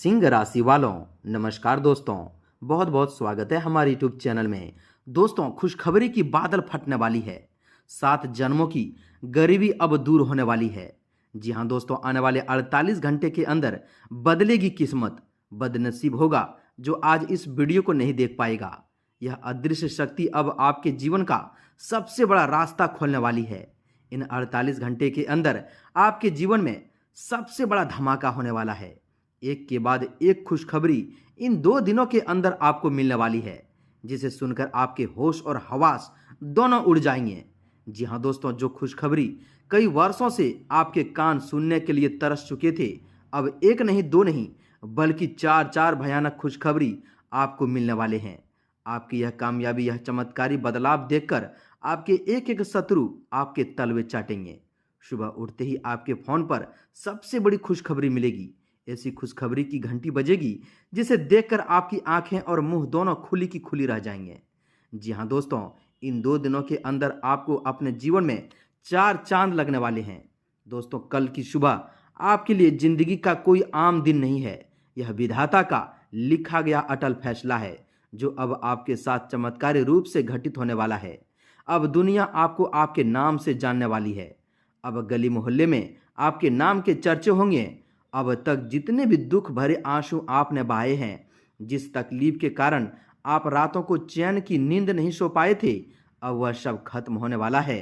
सिंह राशि वालों, नमस्कार दोस्तों। बहुत बहुत स्वागत है हमारे यूट्यूब चैनल में। दोस्तों, खुशखबरी की बादल फटने वाली है। 7 जन्मों की गरीबी अब दूर होने वाली है। जी हाँ दोस्तों, आने वाले 48 घंटे के अंदर बदलेगी किस्मत। बदनसीब होगा जो आज इस वीडियो को नहीं देख पाएगा। यह अदृश्य शक्ति अब आपके जीवन का सबसे बड़ा रास्ता खोलने वाली है। इन 48 घंटे के अंदर आपके जीवन में सबसे बड़ा धमाका होने वाला है। एक के बाद एक खुशखबरी इन 2 दिनों के अंदर आपको मिलने वाली है, जिसे सुनकर आपके होश और हवास दोनों उड़ जाएंगे। जी हाँ दोस्तों, जो खुशखबरी कई वर्षों से आपके कान सुनने के लिए तरस चुके थे, अब एक नहीं दो नहीं बल्कि 4 भयानक खुशखबरी आपको मिलने वाले हैं। आपकी यह कामयाबी, यह चमत्कारी बदलाव देखकर आपके एक एक शत्रु आपके तलवे चाटेंगे। सुबह उठते ही आपके फोन पर सबसे बड़ी खुशखबरी मिलेगी। ऐसी खुशखबरी की घंटी बजेगी जिसे देखकर आपकी आंखें और मुंह दोनों खुली की खुली रह जाएंगे। जी हाँ दोस्तों, इन 2 दिनों के अंदर आपको अपने जीवन में 4 चांद लगने वाले हैं। दोस्तों, कल की सुबह आपके लिए जिंदगी का कोई आम दिन नहीं है। यह विधाता का लिखा गया अटल फैसला है, जो अब आपके साथ चमत्कारी रूप से घटित होने वाला है। अब दुनिया आपको आपके नाम से जानने वाली है। अब गली मोहल्ले में आपके नाम के चर्चे होंगे। अब तक जितने भी दुख भरे आंसू आपने बहाए हैं, जिस तकलीफ के कारण आप रातों को चैन की नींद नहीं सो पाए थे, अब वह सब खत्म होने वाला है।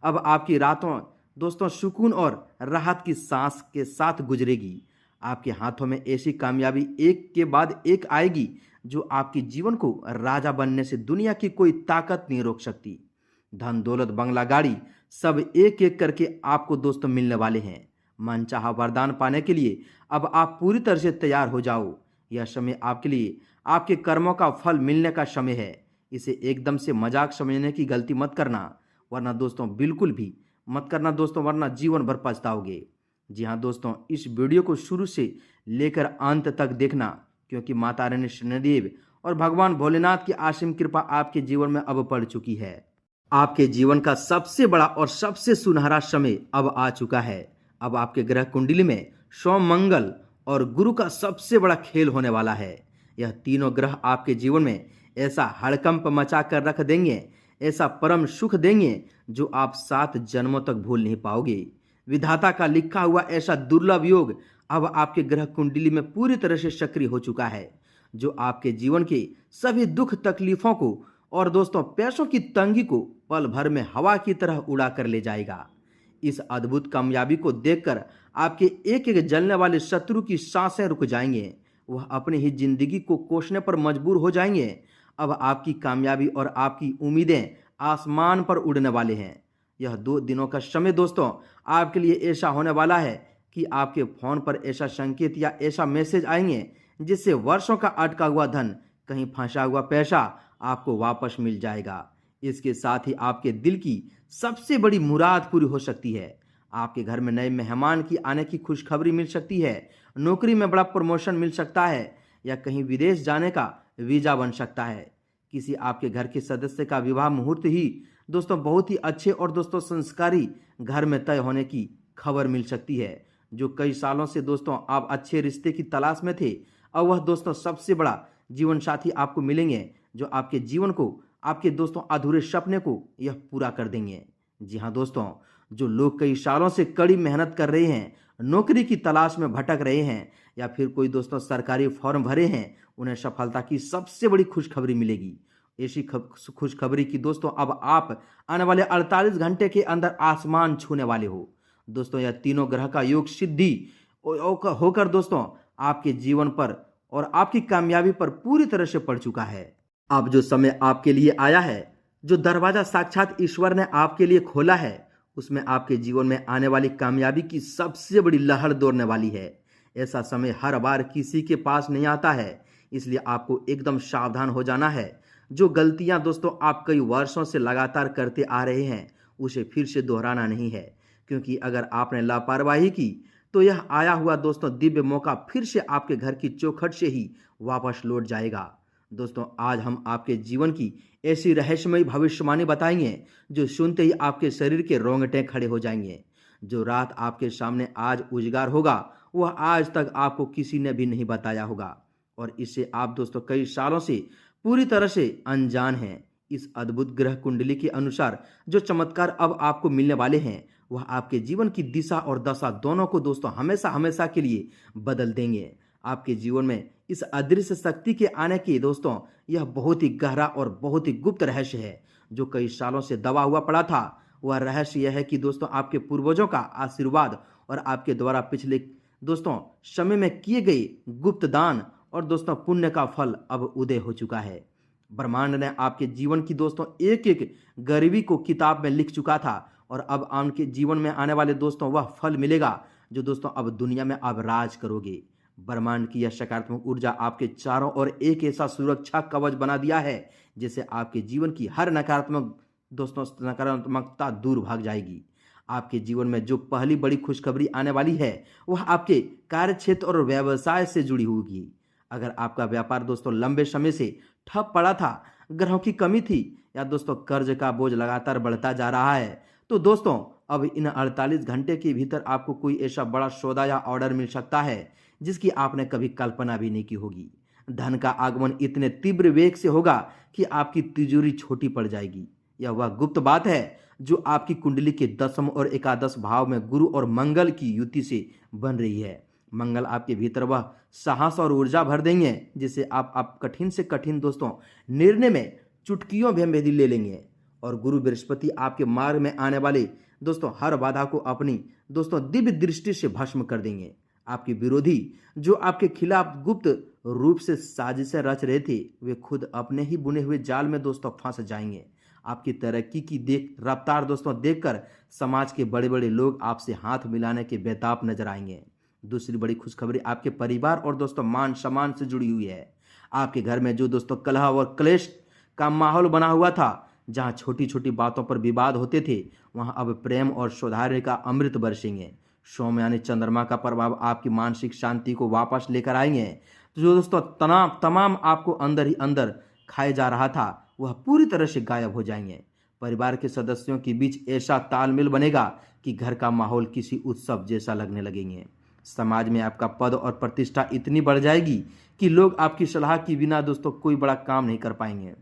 अब आपकी रातों दोस्तों सुकून और राहत की सांस के साथ गुजरेगी। आपके हाथों में ऐसी कामयाबी एक के बाद एक आएगी जो आपके जीवन को राजा बनने से दुनिया की कोई ताकत नहीं रोक सकती। धन दौलत बंगला गाड़ी सब एक एक करके आपको दोस्तों मिलने वाले हैं। मनचाहा वरदान पाने के लिए अब आप पूरी तरह से तैयार हो जाओ। यह समय आपके लिए आपके कर्मों का फल मिलने का समय है। इसे एकदम से मजाक समझने की गलती मत करना, वरना दोस्तों बिल्कुल भी मत करना दोस्तों, वरना जीवन भर पछताओगे। जी हाँ दोस्तों, इस वीडियो को शुरू से लेकर अंत तक देखना, क्योंकि माता रानी शनिदेव और भगवान भोलेनाथ की असीम कृपा आपके जीवन में अब पड़ चुकी है। आपके जीवन का सबसे बड़ा और सबसे सुनहरा समय अब आ चुका है। अब आपके ग्रह कुंडली में सोम, मंगल और गुरु का सबसे बड़ा खेल होने वाला है। यह तीनों ग्रह आपके जीवन में ऐसा हड़कंप मचा कर रख देंगे, ऐसा परम सुख देंगे जो आप 7 जन्मों तक भूल नहीं पाओगे। विधाता का लिखा हुआ ऐसा दुर्लभ योग अब आपके ग्रह कुंडली में पूरी तरह से सक्रिय हो चुका है, जो आपके जीवन के सभी दुख तकलीफों को और दोस्तों पैसों की तंगी को पल भर में हवा की तरह उड़ा कर ले जाएगा। इस अद्भुत कामयाबी को देखकर आपके एक एक जलने वाले शत्रु की सांसें रुक जाएंगे। वह अपनी ही जिंदगी को कोसने पर मजबूर हो जाएंगे। अब आपकी कामयाबी और आपकी उम्मीदें आसमान पर उड़ने वाले हैं। यह 2 दिनों का समय दोस्तों आपके लिए ऐसा होने वाला है कि आपके फोन पर ऐसा संकेत या ऐसा मैसेज आएंगे जिससे वर्षों का अटका हुआ धन, कहीं फंसा हुआ पैसा आपको वापस मिल जाएगा। इसके साथ ही आपके दिल की सबसे बड़ी मुराद पूरी हो सकती है। आपके घर में नए मेहमान की आने की खुशखबरी मिल सकती है। नौकरी में बड़ा प्रमोशन मिल सकता है, या कहीं विदेश जाने का वीजा बन सकता है। किसी आपके घर के सदस्य का विवाह मुहूर्त ही दोस्तों बहुत ही अच्छे और दोस्तों संस्कारी घर में तय होने की खबर मिल सकती है। जो कई सालों से दोस्तों आप अच्छे रिश्ते की तलाश में थे, अब वह दोस्तों सबसे बड़ा जीवन साथी आपको मिलेंगे, जो आपके जीवन को, आपके दोस्तों अधूरे सपने को यह पूरा कर देंगे। जी हाँ दोस्तों, जो लोग कई सालों से कड़ी मेहनत कर रहे हैं, नौकरी की तलाश में भटक रहे हैं, या फिर कोई दोस्तों सरकारी फॉर्म भरे हैं, उन्हें सफलता की सबसे बड़ी खुशखबरी मिलेगी। ऐसी खुशखबरी की दोस्तों अब आप आने वाले 48 घंटे के अंदर आसमान छूने वाले हो। दोस्तों, यह तीनों ग्रह का योग सिद्धि होकर दोस्तों आपके जीवन पर और आपकी कामयाबी पर पूरी तरह से पड़ चुका है। अब जो समय आपके लिए आया है, जो दरवाजा साक्षात ईश्वर ने आपके लिए खोला है, उसमें आपके जीवन में आने वाली कामयाबी की सबसे बड़ी लहर दौड़ने वाली है। ऐसा समय हर बार किसी के पास नहीं आता है, इसलिए आपको एकदम सावधान हो जाना है। जो गलतियां दोस्तों आप कई वर्षों से लगातार करते आ रहे हैं, उसे फिर से दोहराना नहीं है, क्योंकि अगर आपने लापरवाही की तो यह आया हुआ दोस्तों दिव्य मौका फिर से आपके घर की चौखट से ही वापस लौट जाएगा। दोस्तों, आज हम आपके जीवन की ऐसी रहस्यमयी भविष्यवाणी बताएंगे जो सुनते ही आपके शरीर के रोंगटे खड़े हो जाएंगे। जो रात आपके सामने आज उजागर होगा, वह आज तक आपको किसी ने भी नहीं बताया होगा, और इससे आप दोस्तों कई सालों से पूरी तरह से अनजान हैं। इस अद्भुत ग्रह कुंडली के अनुसार जो चमत्कार अब आपको मिलने वाले हैं, वह आपके जीवन की दिशा और दशा दोनों को दोस्तों हमेशा हमेशा के लिए बदल देंगे। आपके जीवन में इस अदृश्य शक्ति के आने की दोस्तों यह बहुत ही गहरा और बहुत ही गुप्त रहस्य है, जो कई सालों से दबा हुआ पड़ा था। वह रहस्य यह है कि दोस्तों आपके पूर्वजों का आशीर्वाद और आपके द्वारा पिछले दोस्तों समय में किए गए गुप्त दान और दोस्तों पुण्य का फल अब उदय हो चुका है। ब्रह्मांड ने आपके जीवन की दोस्तों एक एक गरीबी को किताब में लिख चुका था, और अब आपके जीवन में आने वाले दोस्तों वह फल मिलेगा जो दोस्तों अब दुनिया में आप राज करोगे। ब्रह्मांड की यह सकारात्मक ऊर्जा आपके चारों ओर एक ऐसा सुरक्षा कवच बना दिया है, जिससे आपके जीवन की हर नकारात्मकता दूर भाग जाएगी। आपके जीवन में जो पहली बड़ी खुशखबरी आने वाली है, वह आपके कार्य क्षेत्र और व्यवसाय से जुड़ी होगी। अगर आपका व्यापार दोस्तों लंबे समय से ठप पड़ा था, ग्रहों की कमी थी, या दोस्तों कर्ज का बोझ लगातार बढ़ता जा रहा है, तो दोस्तों अब इन 48 घंटे के भीतर आपको कोई ऐसा बड़ा सौदा या ऑर्डर मिल सकता है जिसकी आपने कभी कल्पना भी नहीं की होगी। धन का आगमन इतने तीव्र वेग से होगा कि आपकी तिजोरी छोटी पड़ जाएगी। यह वह गुप्त बात है जो आपकी कुंडली के 10वें और 11 भाव में गुरु और मंगल की युति से बन रही है। मंगल आपके भीतर वह साहस और ऊर्जा भर देंगे जिससे आप कठिन से कठिन दोस्तों निर्णय में चुटकियों में भी ले लेंगे, और गुरु बृहस्पति आपके मार्ग में आने वाले दोस्तों हर बाधा को अपनी दोस्तों दिव्य दृष्टि से भस्म कर देंगे। आपके विरोधी जो आपके खिलाफ गुप्त रूप से साजिशें रच रहे थे, वे खुद अपने ही बुने हुए जाल में दोस्तों फंस जाएंगे। आपकी तरक्की की रफ्तार दोस्तों देखकर समाज के बड़े बड़े लोग आपसे हाथ मिलाने के बेताब नजर आएंगे। दूसरी बड़ी खुशखबरी आपके परिवार और दोस्तों मान सम्मान से जुड़ी हुई है। आपके घर में जो दोस्तों कलह और क्लेश का माहौल बना हुआ था, जहां छोटी छोटी बातों पर विवाद होते थे, वहां अब प्रेम और सौहार्द का अमृत बरसेंगे। सोम यानी चंद्रमा का प्रभाव आपकी मानसिक शांति को वापस लेकर आएंगे। तो जो दोस्तों तमाम आपको अंदर ही अंदर खाए जा रहा था, वह पूरी तरह से गायब हो जाएंगे। परिवार के सदस्यों के बीच ऐसा तालमेल बनेगा कि घर का माहौल किसी उत्सव जैसा लगने लगेंगे। समाज में आपका पद और प्रतिष्ठा इतनी बढ़ जाएगी कि लोग आपकी सलाह के बिना दोस्तों कोई बड़ा काम नहीं कर पाएंगे।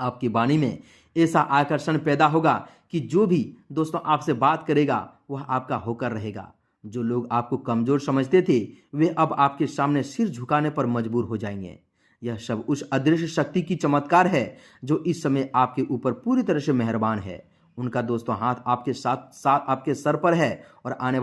आपकी वाणी में ऐसा आकर्षण पैदा होगा कि जो भी दोस्तों आपसे बात करेगा वह आपका होकर रहेगा। जो लोग आपको कमजोर समझते थे, वे अब आपके सामने सिर झुकाने पर मजबूर हो जाएंगे। यह सब उस अदृश्य शक्ति की चमत्कार है जो इस समय आपके ऊपर पूरी तरह से मेहरबान है। उनका दोस्तों हाथ आपके साथ आपके सर पर है, और आने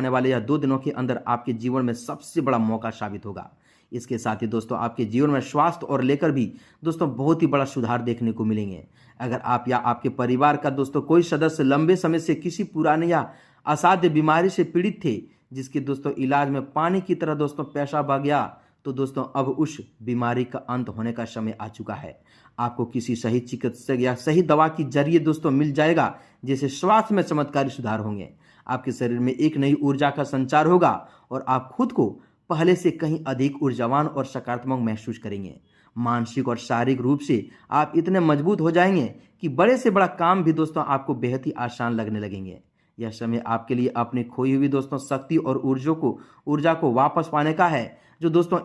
वाले यह 2 दिनों के अंदर आपके जीवन में सबसे बड़ा मौका साबित होगा। इसके साथ ही दोस्तों आपके जीवन में स्वास्थ्य और लेकर भी दोस्तों बहुत ही बड़ा सुधार देखने को मिलेंगे। अगर आप या आपके परिवार का दोस्तों कोई सदस्य लंबे समय से किसी पुराने या असाध्य बीमारी से पीड़ित थे, जिसके दोस्तों इलाज में पानी की तरह दोस्तों पैसा बह गया, तो दोस्तों अब उस बीमारी का अंत होने का समय आ चुका है। आपको किसी सही चिकित्सक या सही दवा के जरिए दोस्तों मिल जाएगा, जिससे स्वास्थ्य में चमत्कारी सुधार होंगे। आपके शरीर में एक नई ऊर्जा का संचार होगा, और आप खुद को पहले से कहीं अधिक ऊर्जावान और सकारात्मक महसूस करेंगे। मानसिक और शारीरिक रूप से आप इतने मजबूत हो जाएंगे कि बड़े से बड़ा काम भी दोस्तों आपको बेहद ही आसान लगने लगेंगे। यह समय आपके लिए अपनी खोई हुई दोस्तों शक्ति और ऊर्जा को वापस पाने का है, जो दोस्तों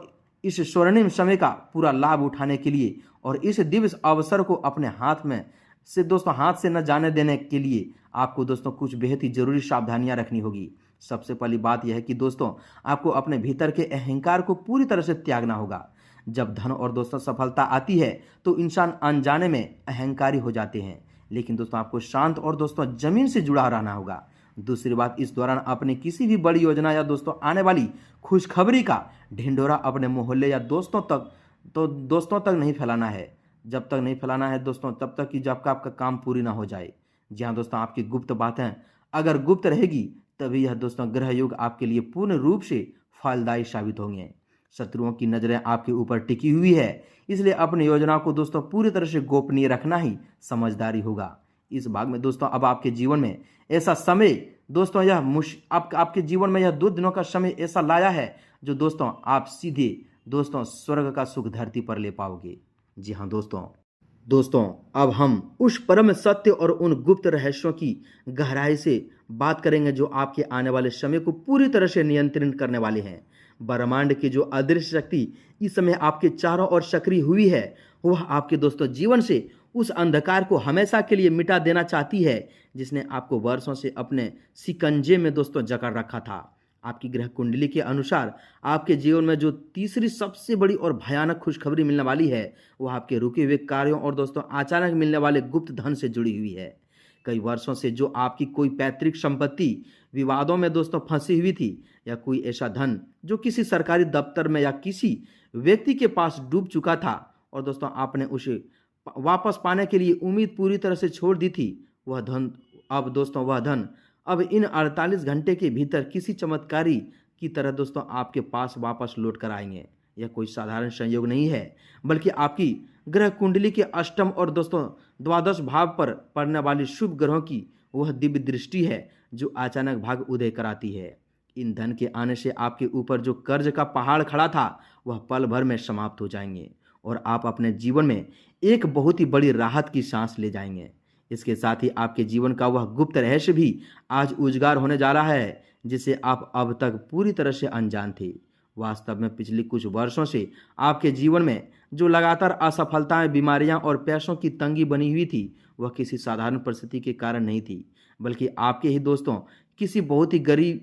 इस स्वर्णिम समय का पूरा लाभ उठाने के लिए और इस दिव्य अवसर को अपने हाथ से न जाने देने के लिए आपको दोस्तों कुछ बेहद ही जरूरी सावधानियां रखनी होगी। सबसे पहली बात यह है कि दोस्तों आपको अपने भीतर के अहंकार को पूरी तरह से त्यागना होगा। जब धन और दोस्तों सफलता आती है तो इंसान अनजाने में अहंकारी हो जाते हैं, लेकिन दोस्तों आपको शांत और दोस्तों जमीन से जुड़ा रहना होगा। दूसरी बात, इस दौरान अपनी किसी भी बड़ी योजना या दोस्तों आने वाली खुशखबरी का ढिंढोरा अपने मोहल्ले या दोस्तों तक नहीं फैलाना है। जब तक नहीं फैलाना है दोस्तों, तब तक कि जब आपका काम पूरी ना हो जाए। जी हाँ दोस्तों, आपकी गुप्त बातें अगर गुप्त रहेगी, तभी यह दोस्तों ग्रह युग आपके लिए पूर्ण रूप से फलदायी साबित होंगे। शत्रुओं की नजरें आपके ऊपर टिकी हुई है, इसलिए अपनी योजना को दोस्तों पूरी तरह से गोपनीय रखना ही समझदारी होगा। इस भाग में दोस्तों अब आपके जीवन में ऐसा समय दोस्तों आपके जीवन में यह 2 दिनों का समय ऐसा लाया है जो दोस्तों आप सीधे दोस्तों स्वर्ग का सुख धरती पर ले पाओगे। जी हाँ दोस्तों, दोस्तों, अब हम उस परम सत्य और उन गुप्त रहस्यों की गहराई से बात करेंगे जो आपके आने वाले समय को पूरी तरह से नियंत्रित करने वाले हैं। ब्रह्मांड की जो अदृश्य शक्ति इस समय आपके चारों ओर सक्रिय हुई है, वह आपके दोस्तों जीवन से उस अंधकार को हमेशा के लिए मिटा देना चाहती है, जिसने आपको वर्षों से अपने शिकंजे में दोस्तों जकड़ रखा था। आपकी ग्रह कुंडली के अनुसार आपके जीवन में जो तीसरी सबसे बड़ी और भयानक खुशखबरी मिलने वाली है, वो आपके रुके हुए कार्यों और दोस्तों अचानक मिलने वाले गुप्त धन से जुड़ी हुई है। कई वर्षों से जो आपकी कोई पैतृक संपत्ति विवादों में दोस्तों फंसी हुई थी, या कोई ऐसा धन जो किसी सरकारी दफ्तर में या किसी व्यक्ति के पास डूब चुका था और दोस्तों आपने उसे वापस पाने के लिए उम्मीद पूरी तरह से छोड़ दी थी, वह धन अब इन 48 घंटे के भीतर किसी चमत्कारी की तरह दोस्तों आपके पास वापस लौट कर आएंगे। यह कोई साधारण संयोग नहीं है, बल्कि आपकी ग्रह कुंडली के अष्टम और दोस्तों द्वादश भाव पर पड़ने वाली शुभ ग्रहों की वह दिव्य दृष्टि है जो अचानक भाग उदय कराती है। इन धन के आने से आपके ऊपर जो कर्ज का पहाड़ खड़ा था, वह पल भर में समाप्त हो जाएंगे और आप अपने जीवन में एक बहुत ही बड़ी राहत की सांस ले जाएंगे। इसके साथ ही आपके जीवन का वह गुप्त रहस्य भी आज उजागर होने जा रहा है, जिसे आप अब तक पूरी तरह से अनजान थे। वास्तव में पिछले कुछ वर्षों से आपके जीवन में जो लगातार असफलताएं, बीमारियां और पैसों की तंगी बनी हुई थी, वह किसी साधारण परिस्थिति के कारण नहीं थी, बल्कि आपके ही दोस्तों किसी बहुत ही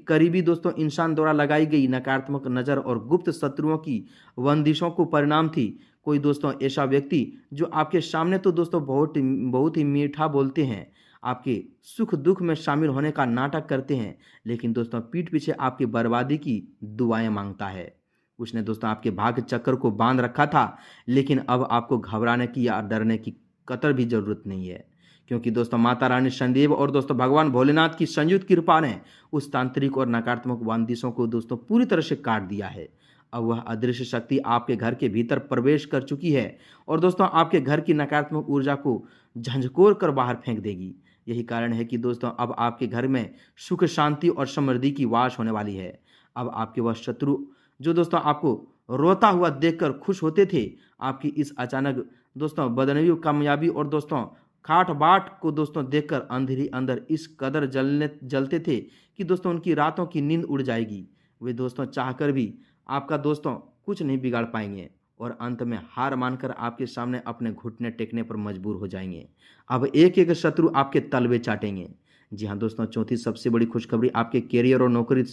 करीबी दोस्तों इंसान द्वारा लगाई गई नकारात्मक नज़र और गुप्त शत्रुओं की बंदिशों को परिणाम थी। कोई दोस्तों ऐसा व्यक्ति जो आपके सामने तो दोस्तों बहुत ही मीठा बोलते हैं, आपके सुख दुख में शामिल होने का नाटक करते हैं, लेकिन दोस्तों पीठ पीछे आपकी बर्बादी की दुआएं मांगता है। उसने दोस्तों आपके भाग्य चक्र को बांध रखा था, लेकिन अब आपको घबराने की या डरने की कतर भी जरूरत नहीं है, क्योंकि दोस्तों माता रानी शनिदेव और दोस्तों भगवान भोलेनाथ की संयुक्त कृपा ने उस तांत्रिक और नकारात्मक बंदिशों को दोस्तों पूरी तरह से काट दिया है। अब वह अदृश्य शक्ति आपके घर के भीतर प्रवेश कर चुकी है और दोस्तों आपके घर की नकारात्मक ऊर्जा को झंझकोर कर बाहर फेंक देगी। यही कारण है कि दोस्तों अब आपके घर में सुख, शांति और समृद्धि की वास होने वाली है। अब आपके वह शत्रु जो दोस्तों आपको रोता हुआ देखकर खुश होते थे, आपकी इस अचानक दोस्तों बदनवी कामयाबी और दोस्तों खाट बाट को दोस्तों देखकर अंदर ही अंदर इस कदर जलते थे कि दोस्तों उनकी रातों की नींद उड़ जाएगी। वे दोस्तों चाहकर भी आपका दोस्तों कुछ नहीं बिगाड़ पाएंगे और अंत में हार मानकर आपके सामने अपने घुटने टेकने पर मजबूर हो जाएंगे। अब एक एक शत्रु आपके तलवे चाटेंगे। जी हाँ दोस्तों, चौथी सबसे बड़ी खुशखबरी आपके कैरियर और नौकरी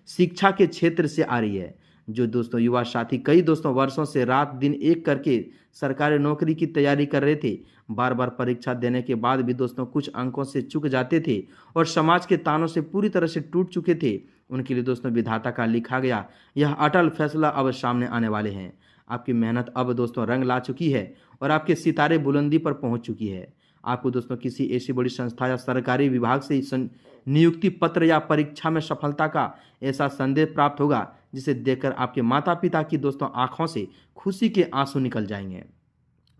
शिक्षा के क्षेत्र से आ रही है। जो दोस्तों युवा साथी कई दोस्तों वर्षों से रात दिन एक करके सरकारी नौकरी की तैयारी कर रहे थे, बार बार परीक्षा देने के बाद भी दोस्तों कुछ अंकों से चूक जाते थे और समाज के तानों से पूरी तरह से टूट चुके थे, उनके लिए दोस्तों विधाता का लिखा गया यह अटल फैसला अब सामने आने वाले हैं। आपकी मेहनत अब दोस्तों रंग ला चुकी है और आपके सितारे बुलंदी पर पहुंच चुकी है। आपको दोस्तों किसी ऐसी बड़ी संस्था या सरकारी विभाग से नियुक्ति पत्र या परीक्षा में सफलता का ऐसा संदेश प्राप्त होगा, जिसे देखकर आपके माता पिता की दोस्तों आंखों से खुशी के आंसू निकल जाएंगे।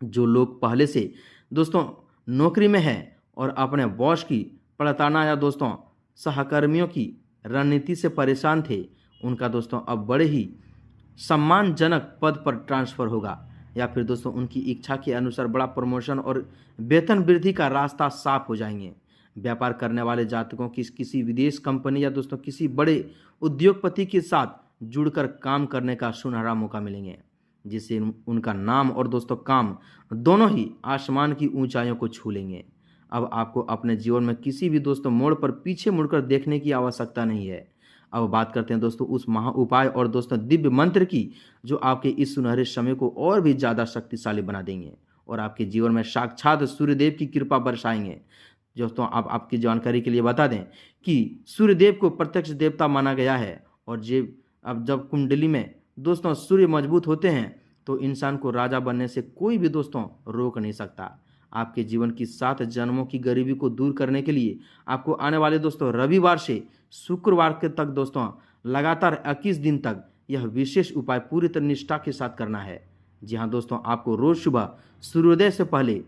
जो लोग पहले से दोस्तों नौकरी में हैं और अपने बॉस की प्रताड़ना या दोस्तों सहकर्मियों की रणनीति से परेशान थे, उनका दोस्तों अब बड़े ही सम्मानजनक पद पर ट्रांसफर होगा, या फिर दोस्तों उनकी इच्छा के अनुसार बड़ा प्रमोशन और वेतन वृद्धि का रास्ता साफ हो जाएंगे। व्यापार करने वाले जातकों की किसी विदेश कंपनी या दोस्तों किसी बड़े उद्योगपति के साथ जुड़कर काम करने का सुनहरा मौका मिलेंगे, जिससे उनका नाम और दोस्तों काम दोनों ही आसमान की ऊंचाइयों को छू लेंगे। अब आपको अपने जीवन में किसी भी दोस्तों मोड़ पर पीछे मुड़कर देखने की आवश्यकता नहीं है। अब बात करते हैं दोस्तों उस महा उपाय और दोस्तों दिव्य मंत्र की, जो आपके इस सुनहरे समय को और भी ज़्यादा शक्तिशाली बना देंगे और आपके जीवन में साक्षात सूर्यदेव की कृपा बरसाएंगे। दोस्तों आप आपकी जानकारी के लिए बता दें कि सूर्यदेव को प्रत्यक्ष देवता माना गया है और जब कुंडली में दोस्तों सूर्य मजबूत होते हैं तो इंसान को राजा बनने से कोई भी दोस्तों रोक नहीं सकता। आपके जीवन की 7 जन्मों की गरीबी को दूर करने के लिए आपको आने वाले दोस्तों रविवार से शुक्रवार के तक दोस्तों लगातार 21 दिन तक यह विशेष उपाय पूरी तरह निष्ठा के साथ करना है। जी हाँ दोस्तों, आपको रोज सुबह सूर्योदय से पहले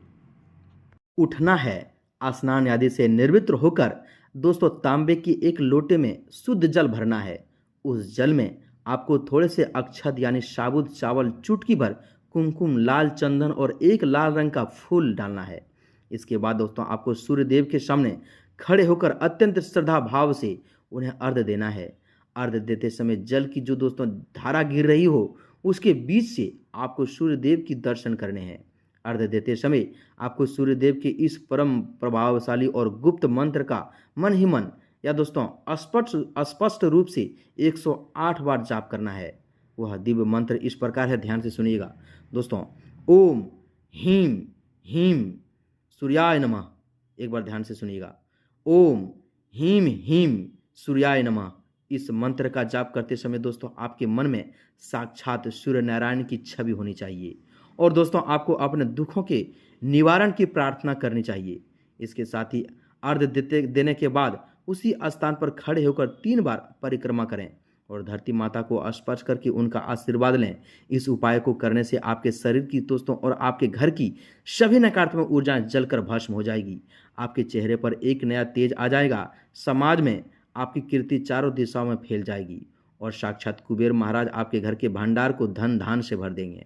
उठना है, स्नान आदि से निर्वृत्त होकर दोस्तों तांबे की एक लोटे में शुद्ध जल भरना है। उस जल में आपको थोड़े से अक्षत यानी साबुत चावल चुटकी भर कुमकुम, लाल चंदन और एक लाल रंग का फूल डालना है। इसके बाद दोस्तों आपको सूर्यदेव के सामने खड़े होकर अत्यंत श्रद्धा भाव से उन्हें अर्घ्य देना है। अर्घ्य देते समय जल की जो दोस्तों धारा गिर रही हो उसके बीच से आपको सूर्यदेव की दर्शन करने हैं। अर्घ्य देते समय आपको सूर्यदेव के इस परम प्रभावशाली और गुप्त मंत्र का मन ही मन या दोस्तों स्पष्ट रूप से 108 बार जाप करना है। वह दिव्य मंत्र इस प्रकार है, ध्यान से सुनिएगा दोस्तों। ओम हीम हीम सूर्याय नमः। एक बार ध्यान से सुनिएगा। ओम हीम हीम सूर्याय नमः। इस मंत्र का जाप करते समय दोस्तों आपके मन में साक्षात सूर्य नारायण की छवि होनी चाहिए और दोस्तों आपको अपने दुखों के निवारण की प्रार्थना करनी चाहिए। इसके साथ ही अर्घ्य देने के बाद उसी स्थान पर खड़े होकर 3 बार परिक्रमा करें और धरती माता को स्पर्श करके उनका आशीर्वाद लें। इस उपाय को करने से आपके शरीर की दोस्तों और आपके घर की सभी नकारात्मक ऊर्जाएं जलकर भस्म हो जाएगी। आपके चेहरे पर एक नया तेज आ जाएगा। समाज में आपकी कीर्ति चारों दिशाओं में फैल जाएगी और साक्षात कुबेर महाराज आपके घर के भंडार को धन धान से भर देंगे।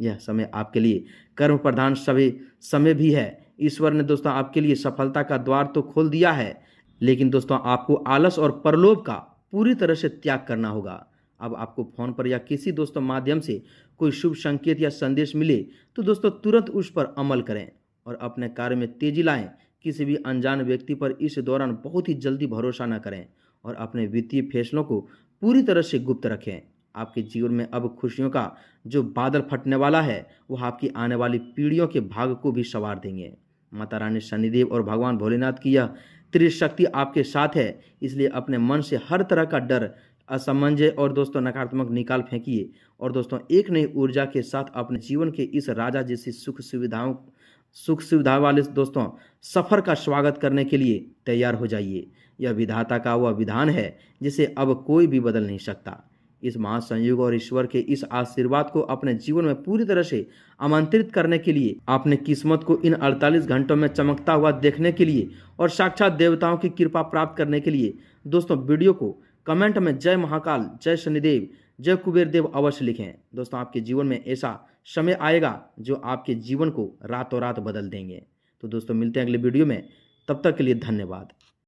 यह समय आपके लिए कर्म प्रधान समय भी है। ईश्वर ने दोस्तों आपके लिए सफलता का द्वार तो खोल दिया है, लेकिन दोस्तों आपको आलस और परलोभ का पूरी तरह से त्याग करना होगा। अब आपको फोन पर या किसी दोस्तों माध्यम से कोई शुभ संकेत या संदेश मिले तो दोस्तों तुरंत उस पर अमल करें और अपने कार्य में तेजी लाएं। किसी भी अनजान व्यक्ति पर इस दौरान बहुत ही जल्दी भरोसा न करें और अपने वित्तीय फैसलों को पूरी तरह से गुप्त रखें। आपके जीवन में अब खुशियों का जो बादल फटने वाला है वह आपकी आने वाली पीढ़ियों के भाग्य को भी संवार देंगे। माता रानी शनिदेव और भगवान भोलेनाथ की यह त्रिशक्ति आपके साथ है, इसलिए अपने मन से हर तरह का डर, असमंजस और दोस्तों नकारात्मक निकाल फेंकिए और दोस्तों एक नई ऊर्जा के साथ अपने जीवन के इस राजा जैसी सुख सुविधा वाले दोस्तों सफर का स्वागत करने के लिए तैयार हो जाइए। यह विधाता का वह विधान है जिसे अब कोई भी बदल नहीं सकता। इस महासंयोग और ईश्वर के इस आशीर्वाद को अपने जीवन में पूरी तरह से आमंत्रित करने के लिए, अपने किस्मत को इन 48 घंटों में चमकता हुआ देखने के लिए और साक्षात देवताओं की कृपा प्राप्त करने के लिए दोस्तों वीडियो को कमेंट में जय महाकाल, जय शनिदेव, जय कुबेर देव अवश्य लिखें। दोस्तों आपके जीवन में ऐसा समय आएगा जो आपके जीवन को रातों रात बदल देंगे। तो दोस्तों मिलते हैं अगले वीडियो में, तब तक के लिए धन्यवाद।